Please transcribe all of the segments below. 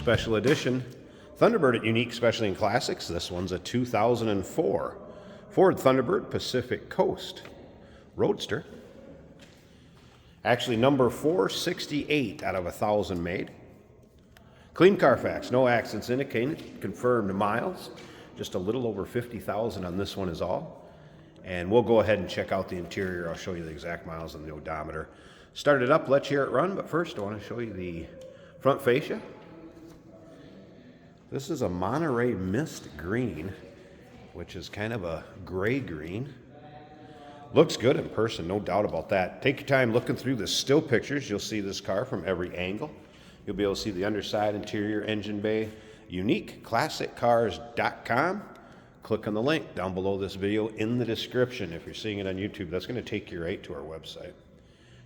Special Edition Thunderbird at Unique Specialty and Classics. This one's a 2004 Ford Thunderbird Pacific Coast Roadster. Actually number 468 out of 1,000 made. Clean Carfax, no accidents indicated, confirmed miles. Just a little over 50,000 on this one is all. And we'll go ahead and check out the interior. I'll show you the exact miles on the odometer. Start it up, let you hear it run, but first I want to show you the front fascia. This is a Monterey Mist Green, which is kind of a gray green. Looks good in person, no doubt about that. Take your time looking through the still pictures. You'll see this car from every angle. You'll be able to see the underside, interior, engine bay. UniqueClassicCars.com. Click on the link down below this video in the description. If you're seeing it on YouTube, that's going to take you right to our website.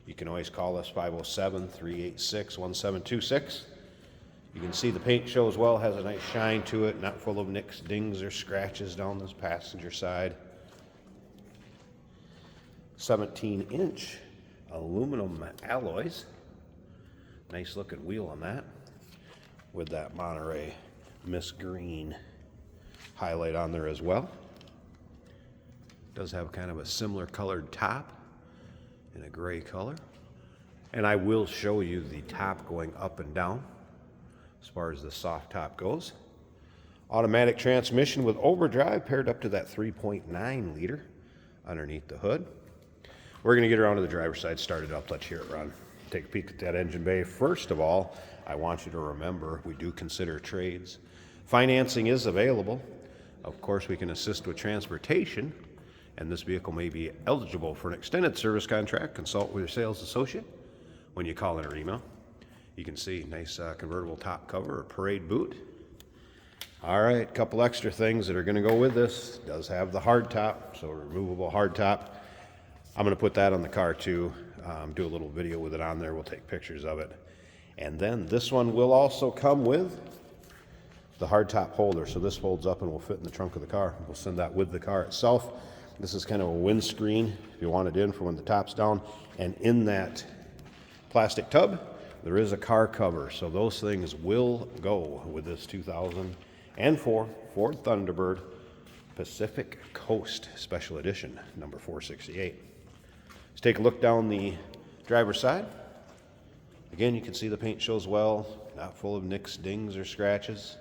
You can always call us 507-386-1726. You can see the paint show as well, has a nice shine to it, not full of nicks, dings, or scratches down this passenger side. 17-inch aluminum alloys. Nice looking wheel on that, with that Monterey Mist Green highlight on there as well. Does have kind of a similar colored top in a gray color. And I will show you the top going up and down as far as the soft top goes. Automatic transmission with overdrive paired up to that 3.9 liter underneath the hood. We're going to get around to the driver's side, start it up, let's hear it run. Take a peek at that engine bay. First of all, I want you to remember we do consider trades. Financing is available. Of course, we can assist with transportation, and this vehicle may be eligible for an extended service contract. Consult with your sales associate when you call in or email. You can see nice convertible top cover, a parade boot. All right, a couple extra things that are going to go with this. It does have the hard top, so a removable hard top. I'm going to put that on the car too. Do a little video with it on there. We'll take pictures of it. And then this one will also come with the hardtop holder. So this folds up and will fit in the trunk of the car. We'll send that with the car itself. This is kind of a windscreen if you want it in for when the top's down. And in that plastic tub, there is a car cover. So those things will go with this 2004 Ford Thunderbird Pacific Coast Special Edition, number 468. Let's take a look down the driver's side. Again, you can see the paint shows well, not full of nicks, dings, or scratches.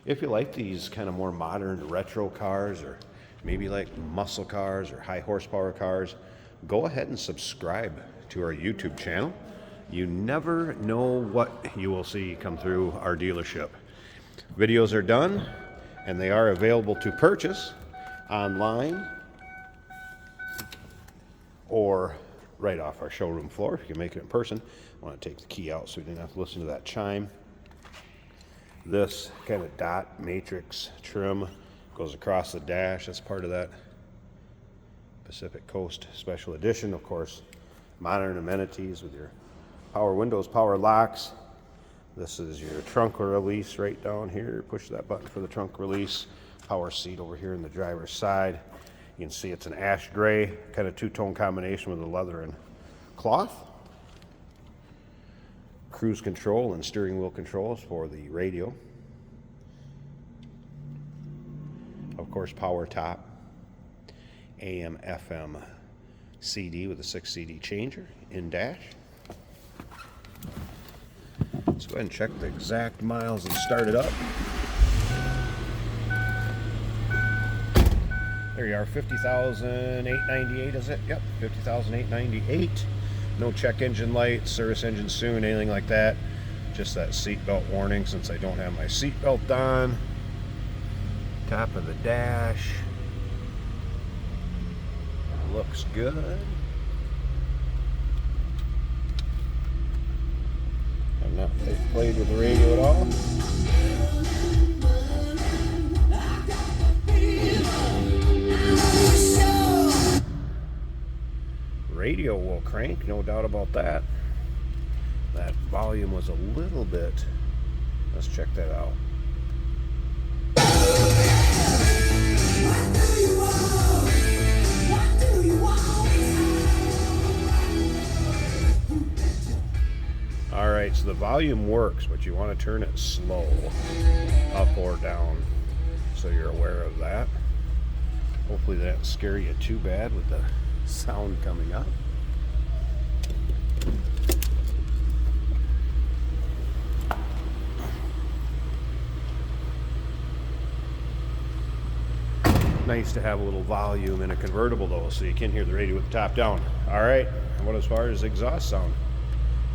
If you like these kind of more modern retro cars, or maybe like muscle cars or high horsepower cars, go ahead and subscribe to our YouTube channel. You never know what you will see come through our dealership. Videos are done, and they are available to purchase online or right off our showroom floor if you can make it in person. I want to take the key out so we didn't have to listen to that chime. This kind of dot matrix trim goes across the dash. That's part of that Pacific Coast Special Edition. Of course, modern amenities with your power windows, power locks. This is your trunk release right down here. Push that button for the trunk release. Power seat over here in the driver's side. You can see it's an ash gray, kind of two-tone combination with the leather and cloth. Cruise control and steering wheel controls for the radio. Of course, power top. AM, FM, CD with a 6 CD changer in dash. Let's go ahead and check the exact miles and start it up. There you are, 50,898 is it? Yep, 50,898. No check engine light, service engine soon, anything like that. Just that seatbelt warning since I don't have my seatbelt on. Top of the dash. Looks good. I've not played with the radio at all. Radio will crank, no doubt about that. That volume was a little bit. Let's check that out. All right, so the volume works, but you want to turn it slow, up or down, so you're aware of that. Hopefully that didn't scare you too bad with the sound coming up. Nice to have a little volume in a convertible though, so you can hear the radio with the top down. All right, and what as far as exhaust sound?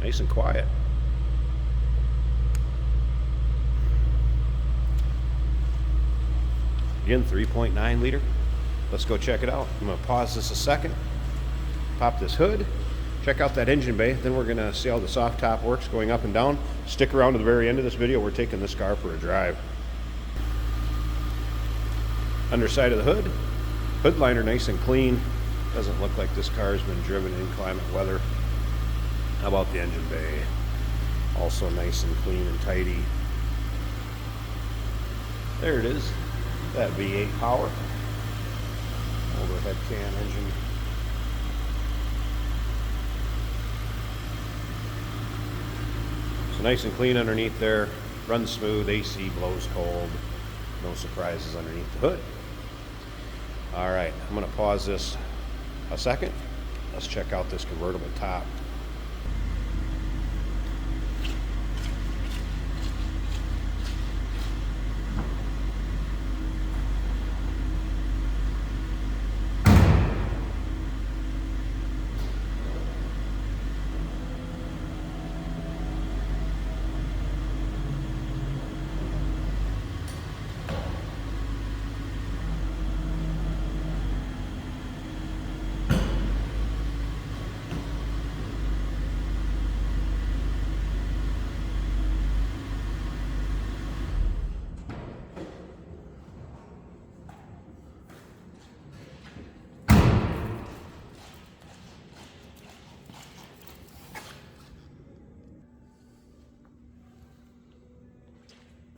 Nice and quiet. Again, 3.9 liter. Let's go check it out. I'm gonna pause this a second, pop this hood, check out that engine bay, then we're gonna see how the soft top works going up and down. Stick around to the very end of this video. We're taking this car for a drive. Underside of the hood, hood liner nice and clean. Doesn't look like this car has been driven in inclement weather. How about the engine bay? Also nice and clean and tidy. There it is, that V8 power. Overhead can engine. So nice and clean underneath there. Runs smooth, AC blows cold. No surprises underneath the hood. All right, I'm gonna pause this a second. Let's check out this convertible top.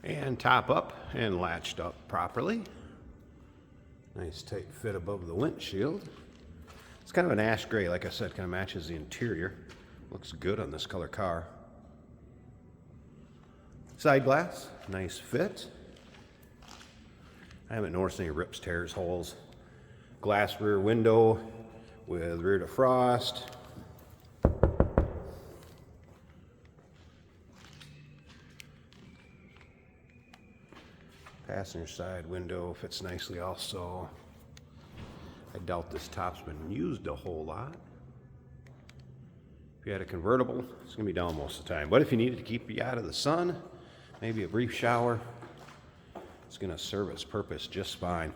And top up and latched up properly. Nice tight fit above the windshield. It's kind of an ash gray, like I said, kind of matches the interior. Looks good on this color car. Side glass, nice fit. I haven't noticed any rips, tears, holes. Glass rear window with rear defrost. Passenger side window fits nicely also. I doubt this top's been used a whole lot. If you had a convertible, it's gonna be down most of the time. But if you needed to keep you out of the sun, maybe a brief shower, it's gonna serve its purpose just fine.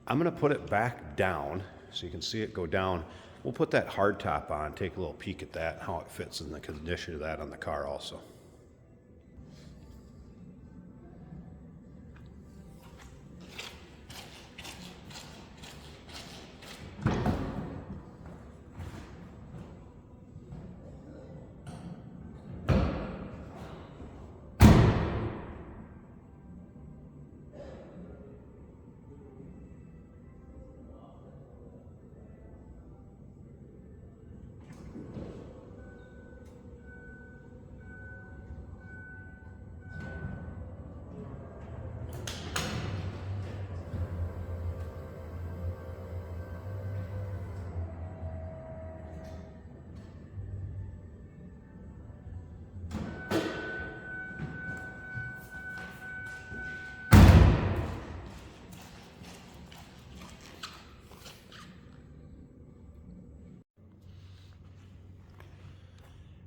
I'm gonna put it back down so you can see it go down. We'll put that hard top on, take a little peek at that, how it fits in the condition of that on the car also.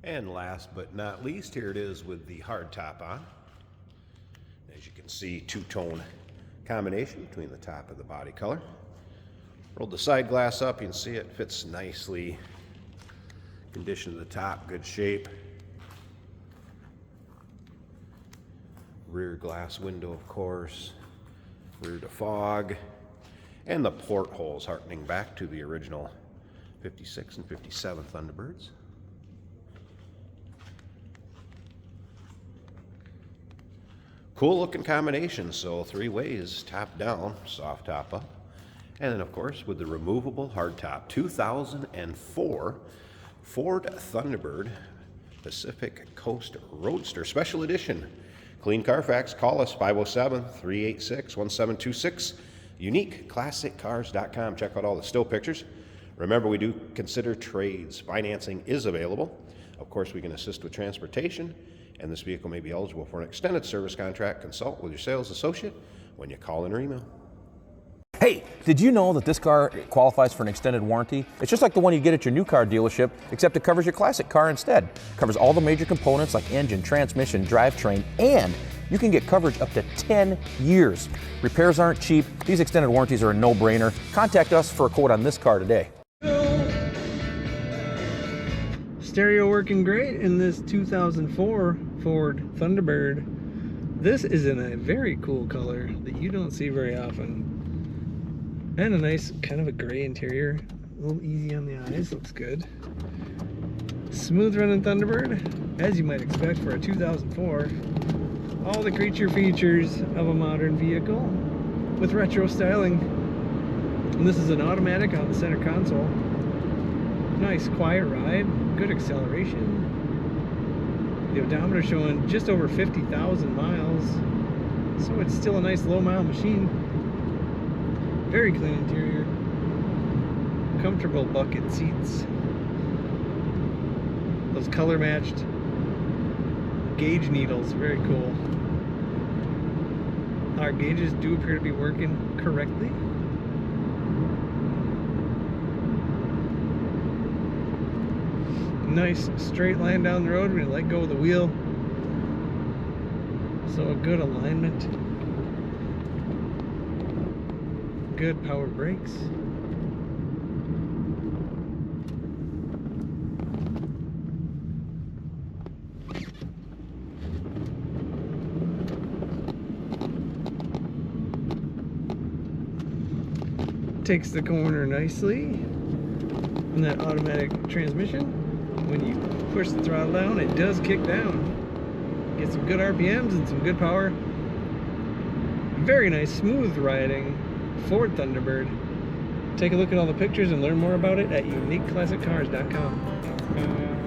And last but not least, here it is with the hard top on. As you can see, two-tone combination between the top and the body color. Rolled the side glass up, you can see it fits nicely. Condition of the top, good shape. Rear glass window, of course. Rear defog. And the portholes harkening back to the original 56 and 57 Thunderbirds. Cool looking combination, so three ways, top down, soft top up. And then of course with the removable hard top, 2004 Ford Thunderbird Pacific Coast Roadster Special Edition. Clean Carfax. Call us 507-386-1726. UniqueClassicCars.com. Check out all the still pictures. Remember, we do consider trades. Financing is available. Of course, we can assist with transportation, and this vehicle may be eligible for an extended service contract. Consult with your sales associate when you call in or email. Hey, did you know that this car qualifies for an extended warranty? It's just like the one you get at your new car dealership, except it covers your classic car instead. It covers all the major components like engine, transmission, drivetrain, and you can get coverage up to 10 years. Repairs aren't cheap. These extended warranties are a no-brainer. Contact us for a quote on this car today. Stereo working great in this 2004 Ford Thunderbird. This is in a very cool color that you don't see very often. And a nice kind of a gray interior. A little easy on the eyes, looks good. Smooth running Thunderbird, as you might expect for a 2004. All the creature features of a modern vehicle with retro styling. And this is an automatic on the center console. Nice quiet ride, good acceleration. The odometer showing just over 50,000 miles. So it's still a nice low mile machine. Very clean interior. Comfortable bucket seats. Those color matched gauge needles, very cool. Our gauges do appear to be working correctly. Nice straight line down the road when you let go of the wheel. So a good alignment. Good power brakes. Takes the corner nicely. And that automatic transmission, when you push the throttle down, it does kick down. Get some good RPMs and some good power. Very nice, smooth riding Ford Thunderbird. Take a look at all the pictures and learn more about it at UniqueClassicCars.com.